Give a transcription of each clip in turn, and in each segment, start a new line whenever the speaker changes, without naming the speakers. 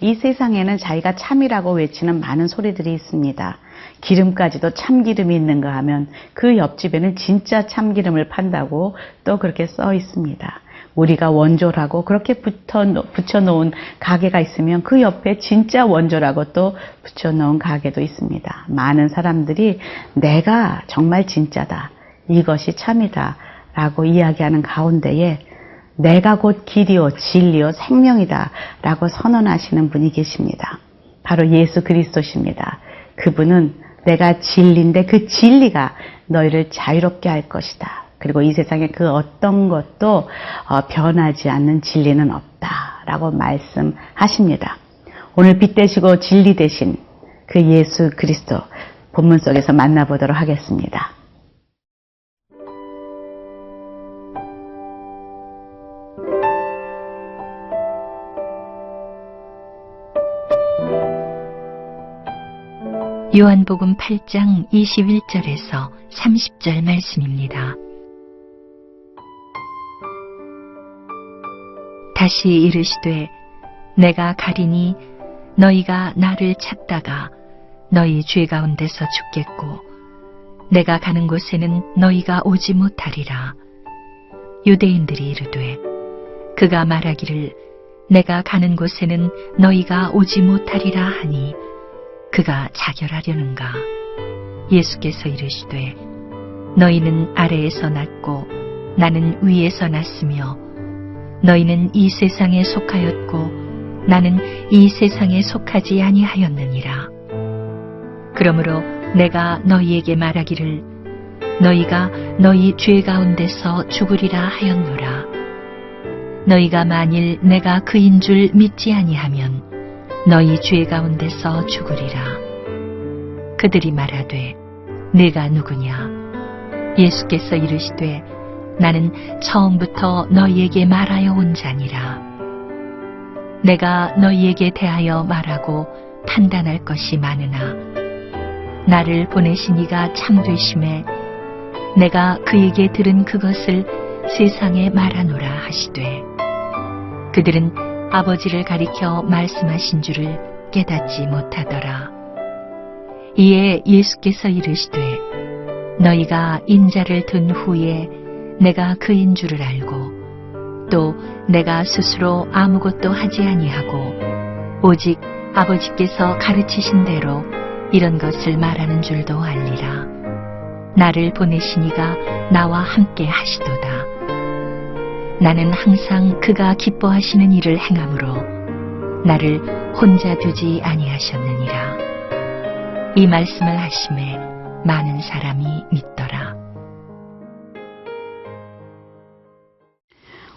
이 세상에는 자기가 참이라고 외치는 많은 소리들이 있습니다. 기름까지도 참기름이 있는가 하면 그 옆집에는 진짜 참기름을 판다고 또 그렇게 써 있습니다. 우리가 원조라고 그렇게 붙여놓은 가게가 있으면 그 옆에 진짜 원조라고 또 붙여놓은 가게도 있습니다. 많은 사람들이 내가 정말 진짜다, 이것이 참이다 라고 이야기하는 가운데에 내가 곧 길이요 진리요 생명이다 라고 선언하시는 분이 계십니다. 바로 예수 그리스도십니다. 그분은 내가 진리인데 그 진리가 너희를 자유롭게 할 것이다. 그리고 이 세상에 그 어떤 것도 변하지 않는 진리는 없다 라고 말씀하십니다. 오늘 빛 되시고 진리 되신 그 예수 그리스도 본문 속에서 만나보도록 하겠습니다.
요한복음 8장 21절에서 30절 말씀입니다. 다시 이르시되 내가 가리니 너희가 나를 찾다가 너희 죄 가운데서 죽겠고 내가 가는 곳에는 너희가 오지 못하리라. 유대인들이 이르되 그가 말하기를 내가 가는 곳에는 너희가 오지 못하리라 하니 그가 자결하려는가? 예수께서 이르시되 너희는 아래에서 났고 나는 위에서 났으며 너희는 이 세상에 속하였고 나는 이 세상에 속하지 아니하였느니라. 그러므로 내가 너희에게 말하기를 너희가 너희 죄 가운데서 죽으리라 하였노라. 너희가 만일 내가 그인 줄 믿지 아니하면 너희 죄 가운데서 죽으리라. 그들이 말하되 네가 누구냐? 예수께서 이르시되 나는 처음부터 너희에게 말하여 온 자니라. 내가 너희에게 대하여 말하고 판단할 것이 많으나 나를 보내신 이가 참되심에 내가 그에게 들은 그것을 세상에 말하노라 하시되 그들은 아버지를 가리켜 말씀하신 줄을 깨닫지 못하더라. 이에 예수께서 이르시되 너희가 인자를 든 후에 내가 그인 줄을 알고 또 내가 스스로 아무것도 하지 아니하고 오직 아버지께서 가르치신 대로 이런 것을 말하는 줄도 알리라. 나를 보내신 이가 나와 함께 하시도다. 나는 항상 그가 기뻐하시는 일을 행함으로 나를 혼자 두지 아니하셨느니라. 이 말씀을 하심에 많은 사람이 믿더라.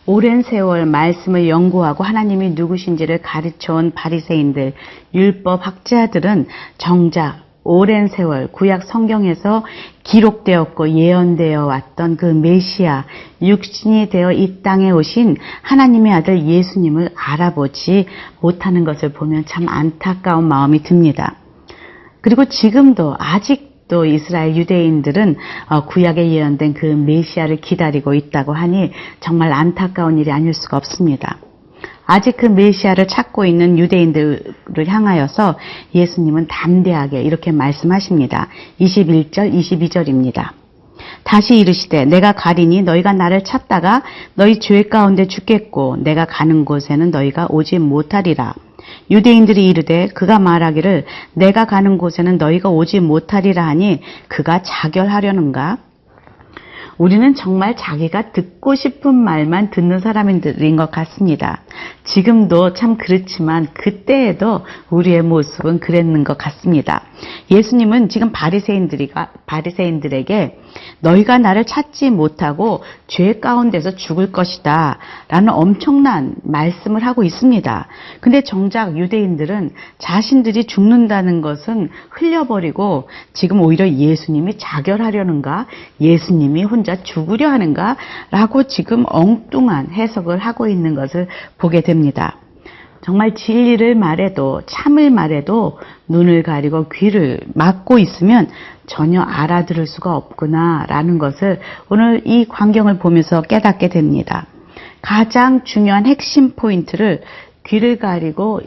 오랜 세월 말씀을 연구하고 하나님이 누구신지를 가르쳐온 바리새인들, 율법 학자들은 정작 오랜 세월 구약 성경에서 기록되었고 예언되어 왔던 그 메시아, 육신이 되어 이 땅에 오신 하나님의 아들 예수님을 알아보지 못하는 것을 보면 참 안타까운 마음이 듭니다. 그리고 지금도 아직도 이스라엘 유대인들은 구약에 예언된 그 메시아를 기다리고 있다고 하니 정말 안타까운 일이 아닐 수가 없습니다. 아직 그 메시아를 찾고 있는 유대인들을 향하여서 예수님은 담대하게 이렇게 말씀하십니다. 21절, 22절입니다. 다시 이르시되 내가 가리니 너희가 나를 찾다가 너희 죄 가운데 죽겠고 내가 가는 곳에는 너희가 오지 못하리라. 유대인들이 이르되 그가 말하기를 내가 가는 곳에는 너희가 오지 못하리라 하니 그가 자결하려는가? 우리는 정말 자기가 듣고 싶은 말만 듣는 사람들인 것 같습니다. 지금도 참 그렇지만 그때에도 우리의 모습은 그랬는 것 같습니다. 예수님은 지금 바리새인들에게 너희가 나를 찾지 못하고 죄 가운데서 죽을 것이다 라는 엄청난 말씀을 하고 있습니다. 근데 정작 유대인들은 자신들이 죽는다는 것은 흘려버리고 지금 오히려 예수님이 자결하려는가, 예수님이 혼자 죽으려 하는가 라고 지금 엉뚱한 해석을 하고 있는 것을 보게 됩니다. 정말 진리를 말해도, 참을 말해도 눈을 가리고 귀를 막고 있으면 전혀 알아들을 수가 없구나 라는 것을 오늘 이 광경을 보면서 깨닫게 됩니다. 가장 중요한 핵심 포인트를 귀를 가리고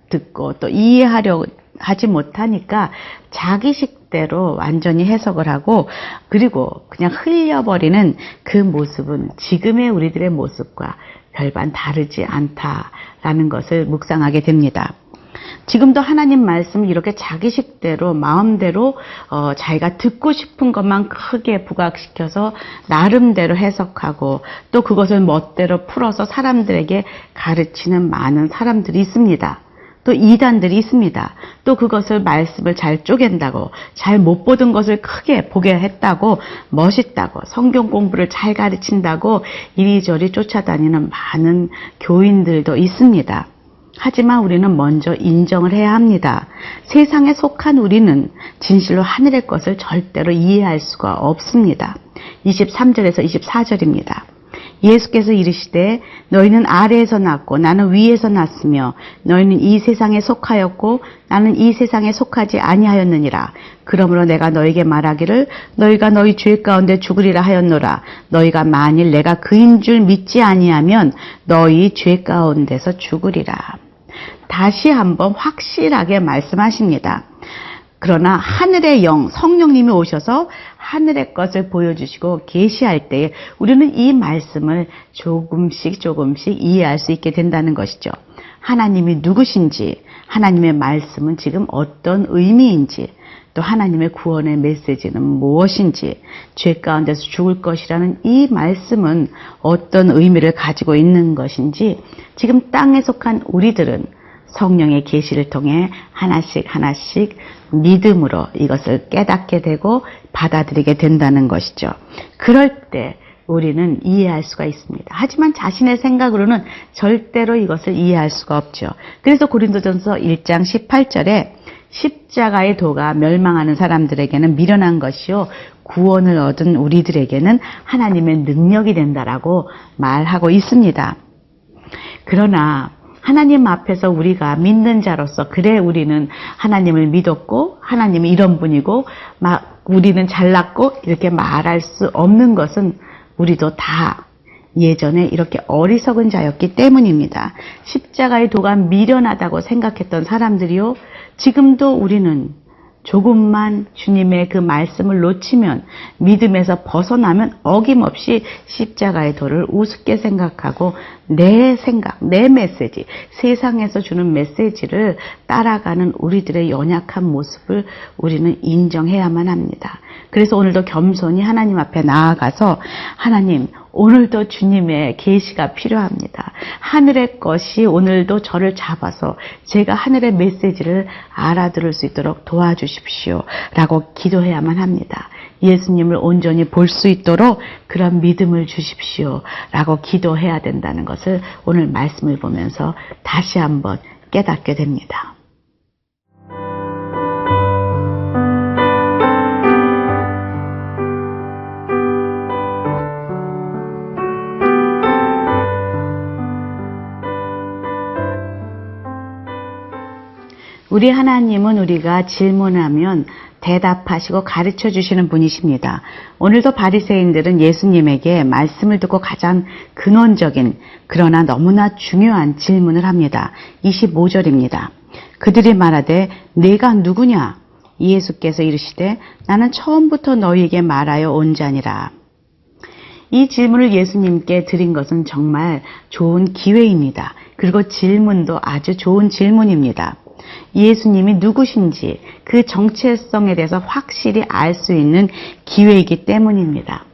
듣고 또 이해하려 하지 못하니까 자기식대로 완전히 해석을 하고, 그리고 그냥 흘려버리는 그 모습은 지금의 우리들의 모습과 별반 다르지 않다라는 것을 묵상하게 됩니다. 지금도 하나님 말씀을 이렇게 자기식대로 마음대로 자기가 듣고 싶은 것만 크게 부각시켜서 나름대로 해석하고 또 그것을 멋대로 풀어서 사람들에게 가르치는 많은 사람들이 있습니다. 또 이단들이 있습니다. 또 그것을 말씀을 잘 쪼갠다고, 잘 못 보던 것을 크게 보게 했다고, 멋있다고, 성경 공부를 잘 가르친다고 이리저리 쫓아다니는 많은 교인들도 있습니다. 하지만 우리는 먼저 인정을 해야 합니다. 세상에 속한 우리는 진실로 하늘의 것을 절대로 이해할 수가 없습니다. 23절에서 24절입니다. 예수께서 이르시되 너희는 아래에서 났고 나는 위에서 났으며 너희는 이 세상에 속하였고 나는 이 세상에 속하지 아니하였느니라. 그러므로 내가 너희에게 말하기를 너희가 너희 죄 가운데 죽으리라 하였노라. 너희가 만일 내가 그인 줄 믿지 아니하면 너희 죄 가운데서 죽으리라. 다시 한번 확실하게 말씀하십니다. 그러나 하늘의 영, 성령님이 오셔서 하늘의 것을 보여주시고 계시할 때에 우리는 이 말씀을 조금씩 이해할 수 있게 된다는 것이죠. 하나님이 누구신지, 하나님의 말씀은 지금 어떤 의미인지, 또 하나님의 구원의 메시지는 무엇인지, 죄 가운데서 죽을 것이라는 이 말씀은 어떤 의미를 가지고 있는 것인지 지금 땅에 속한 우리들은 성령의 계시를 통해 하나씩 믿음으로 이것을 깨닫게 되고 받아들이게 된다는 것이죠. 그럴 때 우리는 이해할 수가 있습니다. 하지만 자신의 생각으로는 절대로 이것을 이해할 수가 없죠. 그래서 고린도전서 1장 18절에 십자가의 도가 멸망하는 사람들에게는 미련한 것이요 구원을 얻은 우리들에게는 하나님의 능력이 된다라고 말하고 있습니다. 그러나 하나님 앞에서 우리가 믿는 자로서 그래 우리는 하나님을 믿었고 하나님이 이런 분이고 우리는 잘났고 이렇게 말할 수 없는 것은 우리도 다 예전에 이렇게 어리석은 자였기 때문입니다. 십자가의 도가 미련하다고 생각했던 사람들이요, 지금도 우리는 조금만 주님의 그 말씀을 놓치면, 믿음에서 벗어나면 어김없이 십자가의 도를 우습게 생각하고 내 생각, 내 메시지, 세상에서 주는 메시지를 따라가는 우리들의 연약한 모습을 우리는 인정해야만 합니다. 그래서 오늘도 겸손히 하나님 앞에 나아가서 하나님, 오늘도 주님의 계시가 필요합니다. 하늘의 것이 오늘도 저를 잡아서 제가 하늘의 메시지를 알아들을 수 있도록 도와주십시오 라고 기도해야만 합니다. 예수님을 온전히 볼 수 있도록 그런 믿음을 주십시오 라고 기도해야 된다는 것을 오늘 말씀을 보면서 다시 한번 깨닫게 됩니다. 우리 하나님은 우리가 질문하면 대답하시고 가르쳐 주시는 분이십니다. 오늘도 바리새인들은 예수님에게 말씀을 듣고 가장 근원적인 그러나 너무나 중요한 질문을 합니다. 25절입니다. 그들이 말하되 내가 누구냐? 예수께서 이르시되 나는 처음부터 너희에게 말하여 온 자니라. 이 질문을 예수님께 드린 것은 정말 좋은 기회입니다. 그리고 질문도 아주 좋은 질문입니다. 예수님이 누구신지 그 정체성에 대해서 확실히 알 수 있는 기회이기 때문입니다.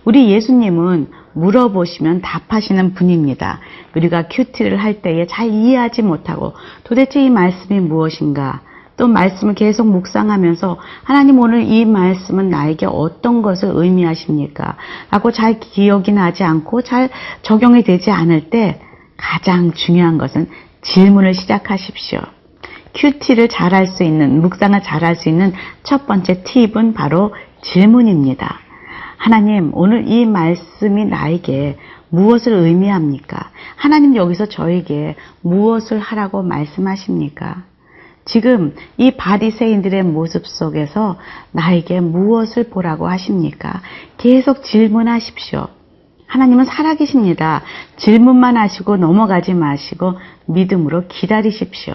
우리 예수님은 물어보시면 답하시는 분입니다. 우리가 큐티를 할 때에 잘 이해하지 못하고 도대체 이 말씀이 무엇인가, 또 말씀을 계속 묵상하면서 하나님 오늘 이 말씀은 나에게 어떤 것을 의미하십니까? 라고 잘 기억이 나지 않고 잘 적용이 되지 않을 때 가장 중요한 것은 질문을 시작하십시오. 큐티를 잘할 수 있는, 묵상을 잘할 수 있는 첫 번째 팁은 바로 질문입니다. 하나님, 오늘 이 말씀이 나에게 무엇을 의미합니까? 하나님 여기서 저에게 무엇을 하라고 말씀하십니까? 지금 이 바리새인들의 모습 속에서 나에게 무엇을 보라고 하십니까? 계속 질문하십시오. 하나님은 살아계십니다. 질문만 하시고 넘어가지 마시고 믿음으로 기다리십시오.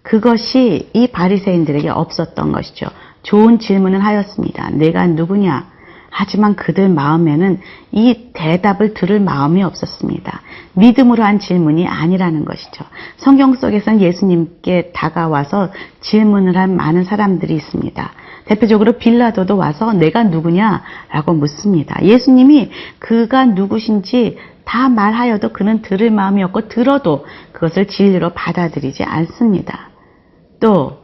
그것이 이 바리새인들에게 없었던 것이죠. 좋은 질문을 하였습니다. 내가 누구냐? 하지만 그들 마음에는 이 대답을 들을 마음이 없었습니다. 믿음으로 한 질문이 아니라는 것이죠. 성경 속에서는 예수님께 다가와서 질문을 한 많은 사람들이 있습니다. 대표적으로 빌라도도 와서 내가 누구냐라고 묻습니다. 예수님이 그가 누구신지 다 말하여도 그는 들을 마음이 없고 들어도 그것을 진리로 받아들이지 않습니다. 또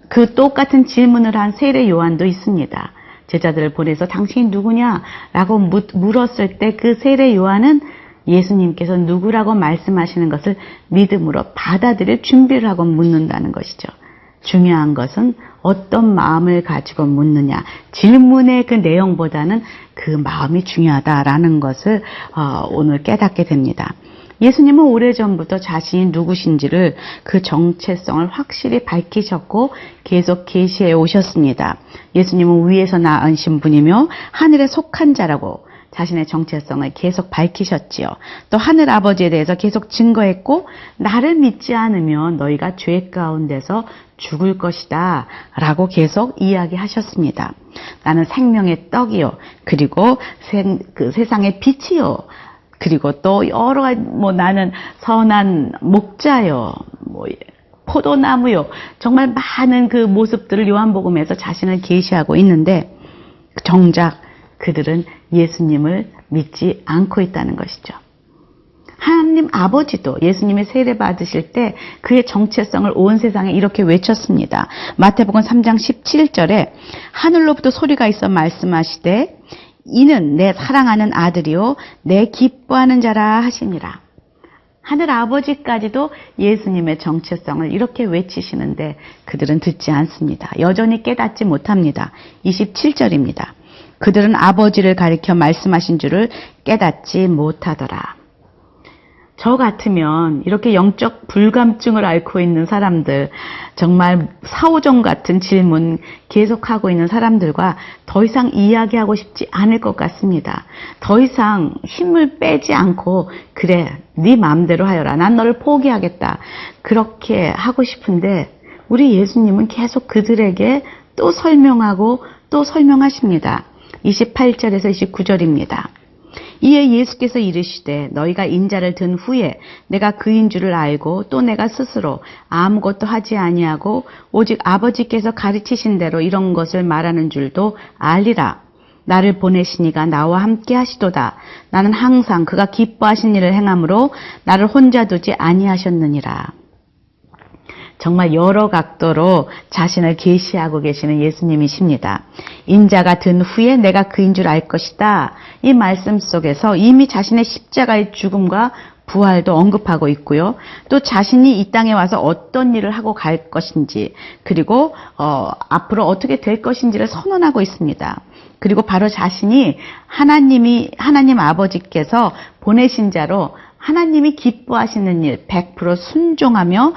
그 똑같은 질문을 한 세례 요한도 있습니다. 제자들을 보내서 당신이 누구냐라고 물었을 때 그 세례 요한은 예수님께서 누구라고 말씀하시는 것을 믿음으로 받아들일 준비를 하고 묻는다는 것이죠. 중요한 것은 어떤 마음을 가지고 묻느냐. 질문의 그 내용보다는 그 마음이 중요하다라는 것을 오늘 깨닫게 됩니다. 예수님은 오래전부터 자신이 누구신지를 그 정체성을 확실히 밝히셨고 계속 계시해 오셨습니다. 예수님은 위에서 나으신 분이며 하늘에 속한 자라고 자신의 정체성을 계속 밝히셨지요. 또 하늘 아버지에 대해서 계속 증거했고 나를 믿지 않으면 너희가 죄 가운데서 죽을 것이다 라고 계속 이야기하셨습니다. 나는 생명의 떡이요 그리고 그 세상의 빛이요 그리고 또 여러 가지 나는 선한 목자요 포도나무요 정말 많은 그 모습들을 요한복음에서 자신을 계시하고 있는데 정작 그들은 예수님을 믿지 않고 있다는 것이죠. 하나님 아버지도 예수님의 세례 받으실 때 그의 정체성을 온 세상에 이렇게 외쳤습니다. 마태복음 3장 17절에 하늘로부터 소리가 있어 말씀하시되 이는 내 사랑하는 아들이요 내 기뻐하는 자라 하시니라. 하늘 아버지까지도 예수님의 정체성을 이렇게 외치시는데 그들은 듣지 않습니다. 여전히 깨닫지 못합니다. 27절입니다. 그들은 아버지를 가리켜 말씀하신 줄을 깨닫지 못하더라. 저 같으면 이렇게 영적 불감증을 앓고 있는 사람들, 정말 사오정 같은 질문 계속하고 있는 사람들과 더 이상 이야기하고 싶지 않을 것 같습니다. 더 이상 힘을 빼지 않고 그래, 네 마음대로 하여라. 난 너를 포기하겠다. 그렇게 하고 싶은데 우리 예수님은 계속 그들에게 또 설명하고 또 설명하십니다. 28절에서 29절입니다. 이에 예수께서 이르시되 너희가 인자를 든 후에 내가 그인 줄을 알고 또 내가 스스로 아무것도 하지 아니하고 오직 아버지께서 가르치신 대로 이런 것을 말하는 줄도 알리라. 나를 보내시니가 나와 함께 하시도다. 나는 항상 그가 기뻐하신 일을 행함으로 나를 혼자 두지 아니하셨느니라. 정말 여러 각도로 자신을 계시하고 계시는 예수님이십니다. 인자가 든 후에 내가 그인 줄 알 것이다. 이 말씀 속에서 이미 자신의 십자가의 죽음과 부활도 언급하고 있고요. 또 자신이 이 땅에 와서 어떤 일을 하고 갈 것인지 그리고 앞으로 어떻게 될 것인지를 선언하고 있습니다. 그리고 바로 자신이 하나님 아버지께서 보내신 자로 하나님이 기뻐하시는 일 100% 순종하며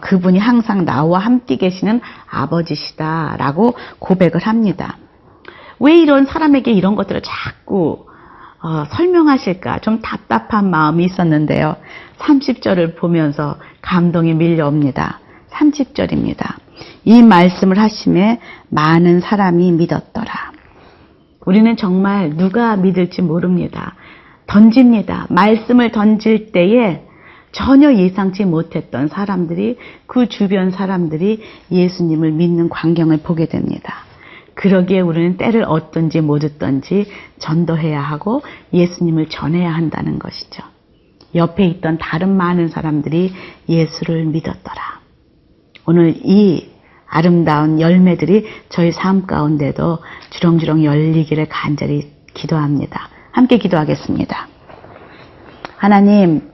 그분이 항상 나와 함께 계시는 아버지시다라고 고백을 합니다. 왜 이런 사람에게 이런 것들을 자꾸 설명하실까 좀 답답한 마음이 있었는데요. 30절을 보면서 감동이 밀려옵니다. 30절입니다. 이 말씀을 하심에 많은 사람이 믿었더라. 우리는 정말 누가 믿을지 모릅니다. 던집니다. 말씀을 던질 때에 전혀 예상치 못했던 사람들이 그 주변 사람들이 예수님을 믿는 광경을 보게 됩니다. 그러기에 우리는 때를 얻든지 못 얻든지 전도해야 하고 예수님을 전해야 한다는 것이죠. 옆에 있던 다른 많은 사람들이 예수를 믿었더라. 오늘 이 아름다운 열매들이 저희 삶 가운데도 주렁주렁 열리기를 간절히 기도합니다. 함께 기도하겠습니다. 하나님,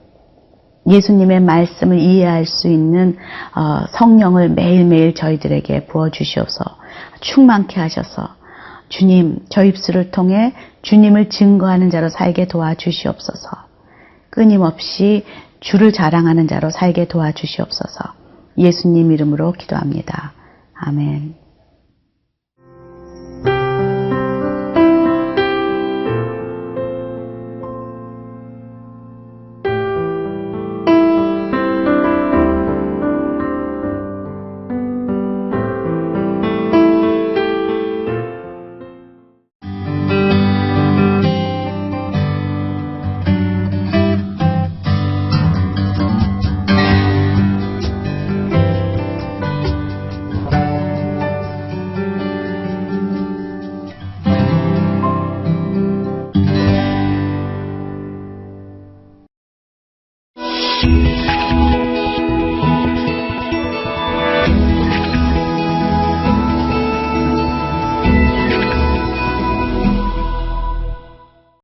예수님의 말씀을 이해할 수 있는 성령을 매일매일 저희들에게 부어주시옵소. 충만케 하셔서 주님, 저 입술을 통해 주님을 증거하는 자로 살게 도와주시옵소서. 끊임없이 주를 자랑하는 자로 살게 도와주시옵소서. 예수님 이름으로 기도합니다. 아멘.